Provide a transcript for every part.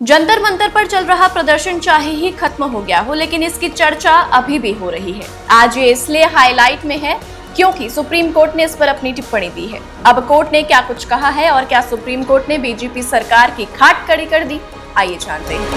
जंतर मंतर पर चल रहा प्रदर्शन चाहे ही खत्म हो गया हो, लेकिन इसकी चर्चा अभी भी हो रही है। आज ये इसलिए हाईलाइट में है क्योंकि सुप्रीम कोर्ट ने इस पर अपनी टिप्पणी दी है। अब कोर्ट ने क्या कुछ कहा है और क्या सुप्रीम कोर्ट ने बीजेपी सरकार की खाट खड़ी कर दी, आइए जानते हैं।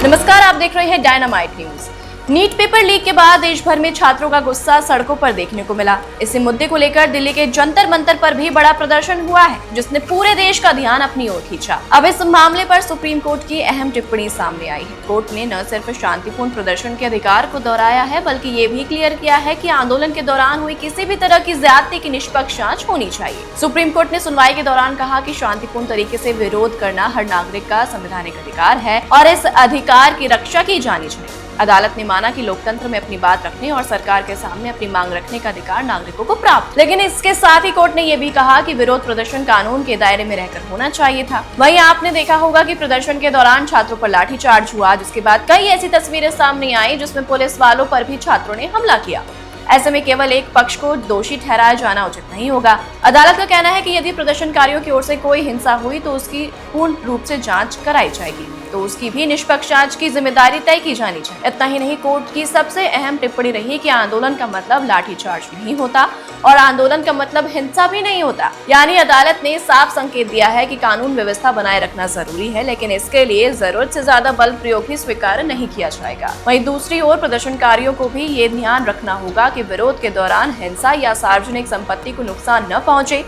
नमस्कार, आप देख रहे हैं Dynamite News. NEET paper leak के बाद देश भर में छात्रों का गुस्सा सड़कों पर देखने को मिला। इसी मुद्दे को लेकर दिल्ली के जंतर मंतर पर भी बड़ा प्रदर्शन हुआ है, जिसने पूरे देश का ध्यान अपनी ओर खींचा। अब इस मामले पर सुप्रीम कोर्ट की अहम टिप्पणी सामने आई है। कोर्ट ने न सिर्फ शांतिपूर्ण प्रदर्शन के अधिकार को दोहराया है, बल्कि ये भी क्लियर किया है कि आंदोलन के दौरान हुई किसी भी तरह की ज्यादती की निष्पक्ष जांच होनी चाहिए। सुप्रीम कोर्ट ने सुनवाई के दौरान कहा कि शांतिपूर्ण तरीके से विरोध करना हर नागरिक का संवैधानिक अधिकार है और इस अधिकार की रक्षा की जानी चाहिए। अदालत ने माना कि लोकतंत्र में अपनी बात रखने और सरकार के सामने अपनी मांग रखने का अधिकार नागरिकों को प्राप्त, लेकिन इसके साथ ही कोर्ट ने यह भी कहा कि विरोध प्रदर्शन कानून के दायरे में रहकर होना चाहिए था। वहीं आपने देखा होगा कि प्रदर्शन के दौरान छात्रों पर लाठीचार्ज हुआ, जिसके बाद कई ऐसी तस्वीरें सामने आई जिसमें पुलिस वालों पर भी छात्रों ने हमला किया। ऐसे में केवल एक पक्ष को दोषी ठहराया जाना उचित नहीं होगा। अदालत का कहना है कि यदि प्रदर्शनकारियों की ओर से कोई हिंसा हुई तो उसकी पूर्ण रूप से जांच कराई जाएगी, तो उसकी भी निष्पक्ष जांच की जिम्मेदारी तय की जानी चाहिए। इतना ही नहीं, कोर्ट की सबसे अहम टिप्पणी रही कि आंदोलन का मतलब लाठीचार्ज नहीं होता और आंदोलन का मतलब हिंसा भी नहीं होता। यानी अदालत ने साफ संकेत दिया है कि कानून व्यवस्था बनाए रखना जरूरी है, लेकिन इसके लिए जरूरत से ज्यादा बल प्रयोग भी स्वीकार नहीं किया जाएगा। वहीं दूसरी ओर प्रदर्शनकारियों को भी ये ध्यान रखना होगा कि विरोध के दौरान हिंसा या सार्वजनिक संपत्ति को नुकसान न पहुंचे।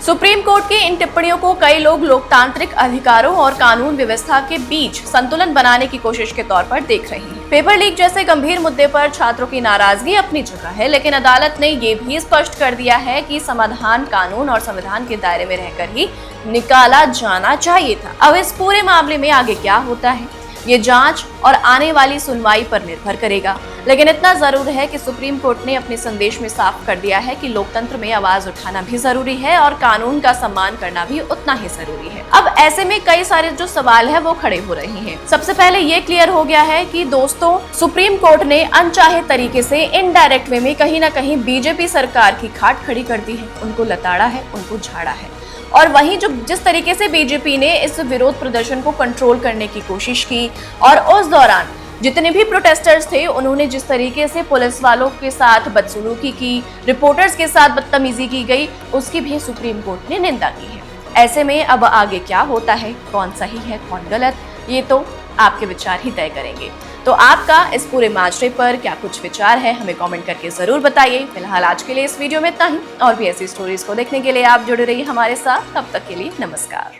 सुप्रीम कोर्ट की इन टिप्पणियों को कई लोग लोकतांत्रिक अधिकारों और कानून व्यवस्था के बीच संतुलन बनाने की कोशिश के तौर पर देख रही हैं। पेपर लीक जैसे गंभीर मुद्दे पर छात्रों की नाराजगी अपनी जगह है, लेकिन अदालत ने ये भी स्पष्ट कर दिया है कि समाधान कानून और संविधान के दायरे में रहकर ही निकाला जाना चाहिए था। अब इस पूरे मामले में आगे क्या होता है, ये जांच और आने वाली सुनवाई पर निर्भर करेगा, लेकिन इतना जरूर है कि सुप्रीम कोर्ट ने अपने संदेश में साफ कर दिया है कि लोकतंत्र में आवाज उठाना भी जरूरी है और कानून का सम्मान करना भी उतना ही जरूरी है। अब ऐसे में कई सारे जो सवाल है वो खड़े हो रहे हैं। सबसे पहले ये क्लियर हो गया है कि दोस्तों, सुप्रीम कोर्ट ने अनचाहे तरीके से इनडायरेक्ट वे में कहीं ना कहीं बीजेपी सरकार की खाट खड़ी कर दी है, उनको लताड़ा है, उनको झाड़ा है। और वहीं जिस तरीके से बीजेपी ने इस विरोध प्रदर्शन को कंट्रोल करने की कोशिश की और उस दौरान जितने भी प्रोटेस्टर्स थे उन्होंने जिस तरीके से पुलिस वालों के साथ बदसलूकी की, रिपोर्टर्स के साथ बदतमीजी की गई, उसकी भी सुप्रीम कोर्ट ने निंदा की है। ऐसे में अब आगे क्या होता है, कौन सही है कौन गलत, ये तो आपके विचार ही तय करेंगे। तो आपका इस पूरे माजरे पर क्या कुछ विचार है, हमें कमेंट करके जरूर बताइए। फिलहाल आज के लिए इस वीडियो में इतना ही। और भी ऐसी स्टोरीज को देखने के लिए आप जुड़े रहिए हमारे साथ। तब तक के लिए नमस्कार।